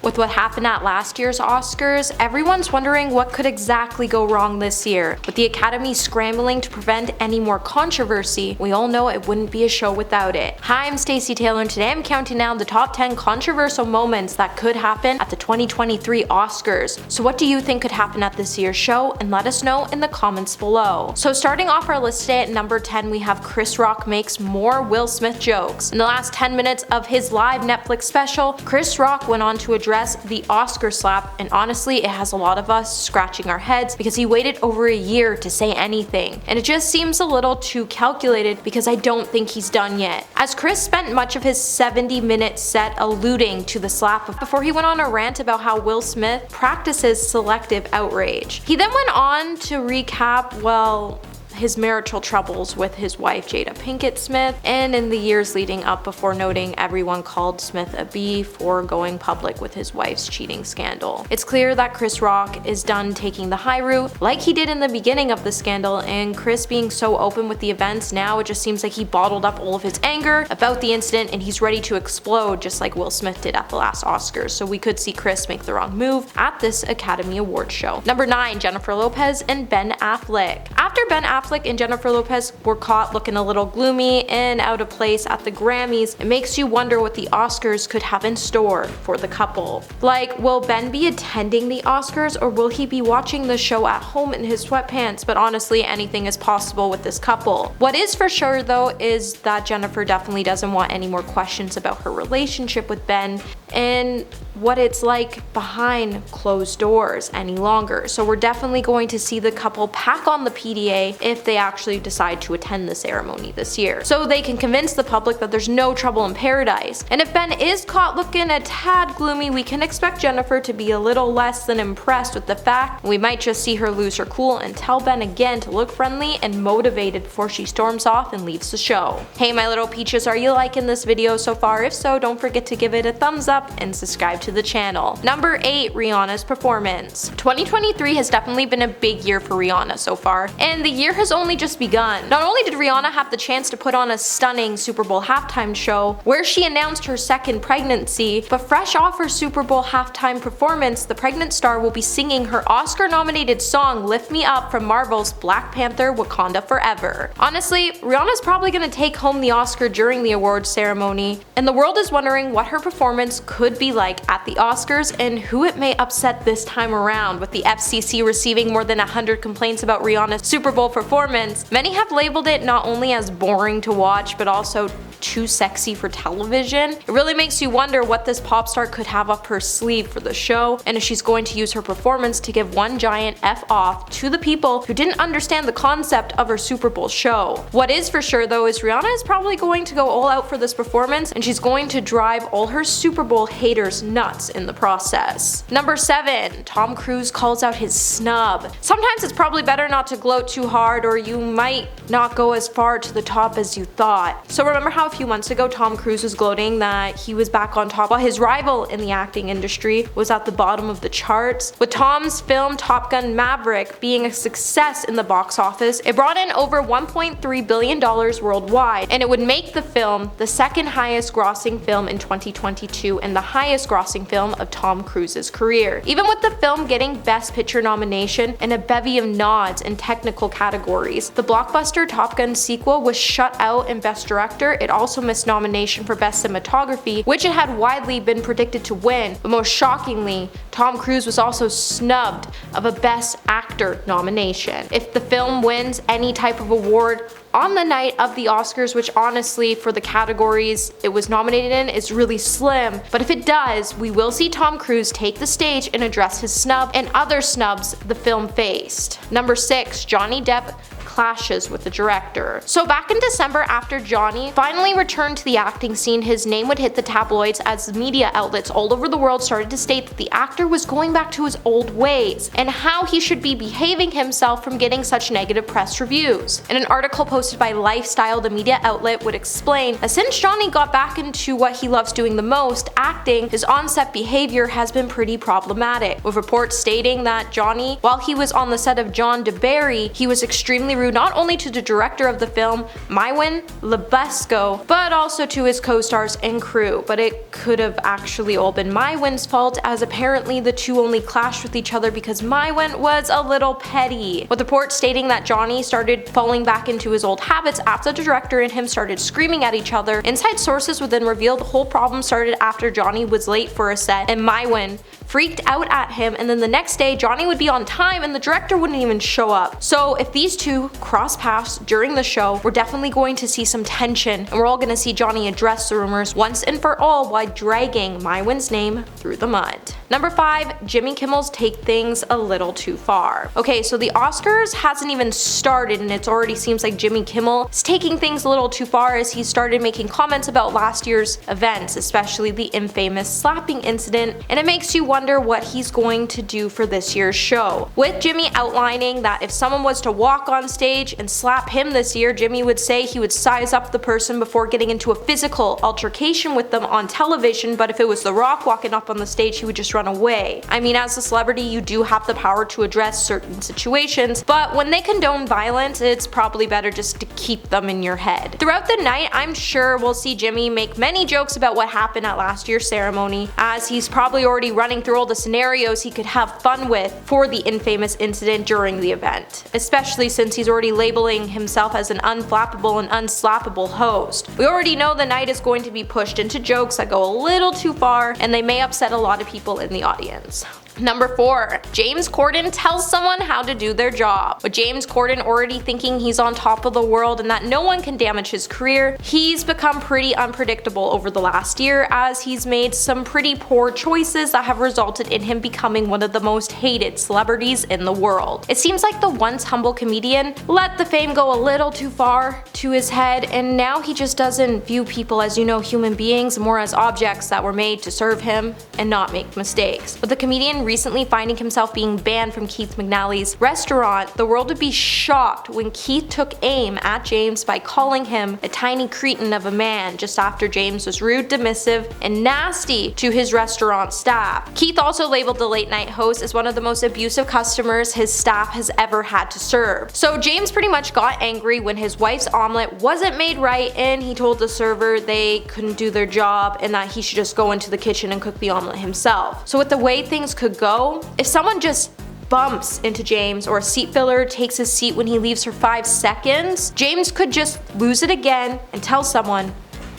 With what happened at last year's Oscars, everyone's wondering what could exactly go wrong this year. With the Academy scrambling to prevent any more controversy, we all know it wouldn't be a show without it. Hi, I'm Stacey Taylor and today I'm counting down the top 10 controversial moments that could happen at the 2023 Oscars. So what do you think could happen at this year's show? And let us know in the comments below. So starting off our list today at number 10, we have Chris Rock makes more Will Smith jokes. In the last 10 minutes of his live Netflix special, Chris Rock went on to address the Oscar slap, and honestly it has a lot of us scratching our heads because he waited over a year to say anything, and it just seems a little too calculated because I don't think he's done yet. As Chris spent much of his 70-minute set alluding to the slap before he went on a rant about how Will Smith practices selective outrage. He then went on to recap, well, his marital troubles with his wife Jada Pinkett Smith, and in the years leading up, before noting everyone called Smith a B for going public with his wife's cheating scandal. It's clear that Chris Rock is done taking the high route like he did in the beginning of the scandal, and Chris being so open with the events now, it just seems like he bottled up all of his anger about the incident and he's ready to explode just like Will Smith did at the last Oscars. So we could see Chris make the wrong move at this Academy Awards show. Number 9, Jennifer Lopez and Ben Affleck. After Ben Affleck and Jennifer Lopez were caught looking a little gloomy and out of place at the Grammys, it makes you wonder what the Oscars could have in store for the couple. Like, will Ben be attending the Oscars or will he be watching the show at home in his sweatpants? But honestly, anything is possible with this couple. What is for sure though is that Jennifer definitely doesn't want any more questions about her relationship with Ben and what it's like behind closed doors any longer. So we're definitely going to see the couple pack on the PDA if they actually decide to attend the ceremony this year, so they can convince the public that there's no trouble in paradise. And if Ben is caught looking a tad gloomy, we can expect Jennifer to be a little less than impressed with the fact. We might just see her lose her cool and tell Ben again to look friendly and motivated before she storms off and leaves the show. Hey my little peaches, are you liking this video so far? If so, don't forget to give it a thumbs up and subscribe to the channel. Number 8, Rihanna's performance. 2023 has definitely been a big year for Rihanna so far, and the year has only just begun. Not only did Rihanna have the chance to put on a stunning Super Bowl halftime show where she announced her second pregnancy, but fresh off her Super Bowl halftime performance, the pregnant star will be singing her Oscar-nominated song Lift Me Up from Marvel's Black Panther: Wakanda Forever. Honestly, Rihanna's probably gonna take home the Oscar during the awards ceremony, and the world is wondering what her performance could be like at the Oscars and who it may upset this time around. With the FCC receiving more than 100 complaints about Rihanna's Super Bowl performance, many have labeled it not only as boring to watch but also too sexy for television. It really makes you wonder what this pop star could have up her sleeve for the show, and if she's going to use her performance to give one giant F off to the people who didn't understand the concept of her Super Bowl show. What is for sure though is Rihanna is probably going to go all out for this performance, and she's going to drive all her Super Bowl haters nuts in the process. Number 7, Tom Cruise calls out his snub. Sometimes it's probably better not to gloat too hard or you might not go as far to the top as you thought. So remember how a few months ago Tom Cruise was gloating that he was back on top while his rival in the acting industry was at the bottom of the charts? With Tom's film Top Gun Maverick being a success in the box office, it brought in over $1.3 billion worldwide, and it would make the film the second highest grossing film in 2022 and the highest grossing film of Tom Cruise's career. Even with the film getting Best Picture nomination and a bevy of nods in technical categories, the blockbuster Top Gun sequel was shut out in Best Director. It also missed nomination for Best Cinematography, which it had widely been predicted to win, but most shockingly, Tom Cruise was also snubbed of a Best Actor nomination. If the film wins any type of award on the night of the Oscars, which honestly for the categories it was nominated in is really slim, but if it does, we will see Tom Cruise take the stage and address his snub and other snubs the film faced. Number 6, Johnny Depp clashes with the director. So back in December, after Johnny finally returned to the acting scene, his name would hit the tabloids as media outlets all over the world started to state that the actor was going back to his old ways and how he should be behaving himself from getting such negative press reviews. In an article posted by Lifestyle, the media outlet would explain that since Johnny got back into what he loves doing the most, acting, his on-set behavior has been pretty problematic, with reports stating that Johnny, while he was on the set of John DeBerry, he was extremely extremely rude not only to the director of the film, Kanye West, but also to his co-stars and crew. But it could have actually all been Kanye fault, as apparently the two only clashed with each other because Kanye was a little petty, with reports stating that Johnny started falling back into his old habits after the director and him started screaming at each other. Inside sources would then reveal the whole problem started after Johnny was late for a set and Kanye freaked out at him, and then the next day Johnny would be on time and the director wouldn't even show up. So if these two cross paths during the show, we're definitely going to see some tension, and we're all going to see Johnny address the rumors once and for all while dragging Kanye name through the mud. Number 5. Jimmy Kimmel's take things a little too far. Okay, so the Oscars hasn't even started and it already seems like Jimmy Kimmel is taking things a little too far as he started making comments about last year's events, especially the infamous slapping incident, and it makes you wonder what he's going to do for this year's show. With Jimmy outlining that if someone was to walk on stage and slap him this year, Jimmy would say he would size up the person before getting into a physical altercation with them on television, but if it was The Rock walking up on the stage, he would just run away. I mean, as a celebrity, you do have the power to address certain situations, but when they condone violence, it's probably better just to keep them in your head. Throughout the night, I'm sure we'll see Jimmy make many jokes about what happened at last year's ceremony, as he's probably already running through all the scenarios he could have fun with for the infamous incident during the event, especially since he's already labeling himself as an unflappable and unslappable host. We already know the night is going to be pushed into jokes that go a little too far, and they may upset a lot of people in the audience. Number 4. James Corden tells someone how to do their job. With James Corden already thinking he's on top of the world and that no one can damage his career, he's become pretty unpredictable over the last year, as he's made some pretty poor choices that have resulted in him becoming one of the most hated celebrities in the world. It seems like the once humble comedian let the fame go a little too far to his head, and now he just doesn't view people as, human beings, more as objects that were made to serve him and not make mistakes. With the comedian recently finding himself being banned from Keith McNally's restaurant, the world would be shocked when Keith took aim at James by calling him a tiny cretin of a man just after James was rude, dismissive, and nasty to his restaurant staff. Keith also labeled the late night host as one of the most abusive customers his staff has ever had to serve. So James pretty much got angry when his wife's omelet wasn't made right, and he told the server they couldn't do their job and that he should just go into the kitchen and cook the omelet himself. So with the way things could go, if someone just bumps into James or a seat filler takes his seat when he leaves for 5 seconds, James could just lose it again and tell someone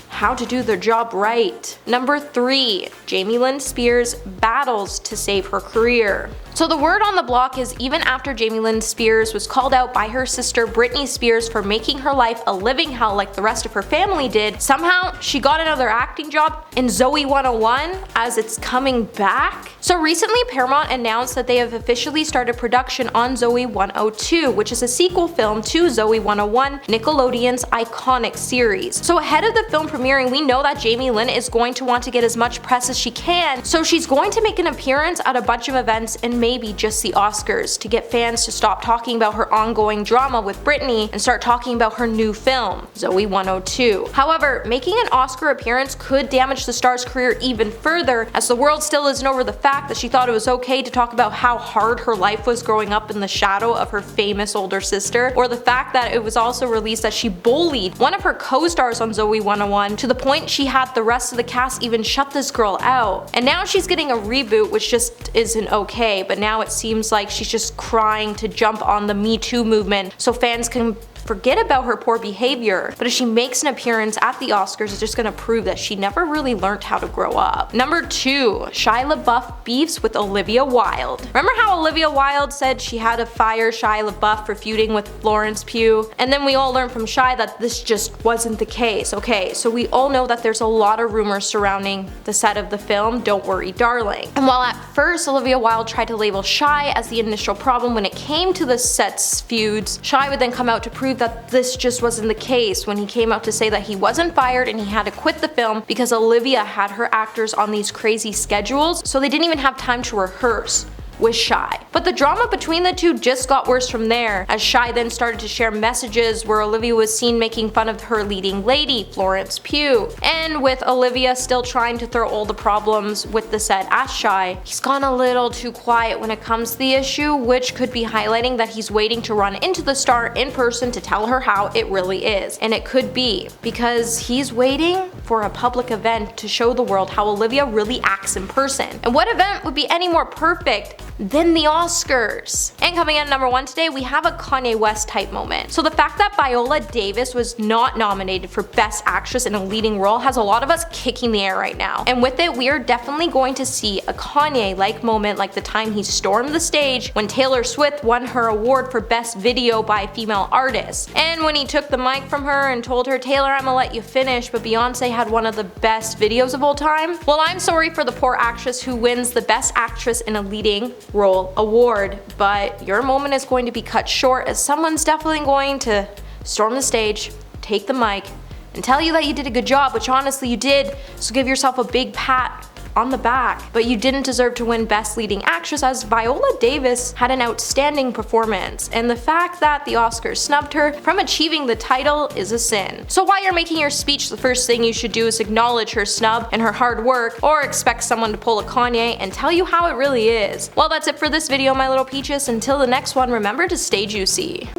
how to do their job right. Number 3. Jamie Lynn Spears battles to save her career. So the word on the block is even after Jamie Lynn Spears was called out by her sister Britney Spears for making her life a living hell like the rest of her family did, somehow she got another acting job in Zoey 101 as it's coming back. So recently Paramount announced that they have officially started production on Zoey 102, which is a sequel film to Zoey 101, Nickelodeon's iconic series. So ahead of the film premiering, we know that Jamie Lynn is going to want to get as much press as she can, so she's going to make an appearance at a bunch of events and maybe just the Oscars to get fans to stop talking about her ongoing drama with Britney and start talking about her new film, Zoey 102. However, making an Oscar appearance could damage the star's career even further, as the world still isn't over the fact that she thought it was okay to talk about how hard her life was growing up in the shadow of her famous older sister, or the fact that it was also released that she bullied one of her co-stars on Zoey 101 to the point she had the rest of the cast even shut this girl out. And now she's getting a reboot, which just isn't okay, but now it seems like she's just crying to jump on the Me Too movement so fans can forget about her poor behavior. But if she makes an appearance at the Oscars, it's just gonna prove that she never really learned how to grow up. Number 2. Shia Labeouf beefs with Olivia Wilde. Remember how Olivia Wilde said she had to fire Shia Labeouf for feuding with Florence Pugh? And then we all learned from Shia that this just wasn't the case. Okay, so we all know that there's a lot of rumors surrounding the set of the film Don't Worry Darling. And while at first Olivia Wilde tried to label Shia as the initial problem when it came to the set's feuds, Shia would then come out to prove that this just wasn't the case when he came out to say that he wasn't fired and he had to quit the film because Olivia had her actors on these crazy schedules, so they didn't even have time to rehearse with Shia. But the drama between the two just got worse from there, as Shia then started to share messages where Olivia was seen making fun of her leading lady, Florence Pugh. And with Olivia still trying to throw all the problems with the set at Shia, he's gone a little too quiet when it comes to the issue, which could be highlighting that he's waiting to run into the star in person to tell her how it really is. And it could be because he's waiting for a public event to show the world how Olivia really acts in person. And what event would be any more perfect than the Oscars? And coming in at number 1 today, we have a Kanye West type moment. So the fact that Viola Davis was not nominated for Best Actress in a leading role has a lot of us kicking the air right now. And with it, we are definitely going to see a Kanye-like moment like the time he stormed the stage when Taylor Swift won her award for Best Video by a Female Artist. And when he took the mic from her and told her, "Taylor, I'm gonna let you finish, but Beyonce had one of the best videos of all time." Well, I'm sorry for the poor actress who wins the Best Actress in a Leading Role award, but your moment is going to be cut short, as someone's definitely going to storm the stage, take the mic, and tell you that you did a good job, which honestly you did, so give yourself a big pat on the back. But you didn't deserve to win Best Leading Actress, as Viola Davis had an outstanding performance, and the fact that the Oscars snubbed her from achieving the title is a sin. So while you're making your speech, the first thing you should do is acknowledge her snub and her hard work, or expect someone to pull a Kanye and tell you how it really is. Well, that's it for this video, my little peaches. Until the next one, remember to stay juicy.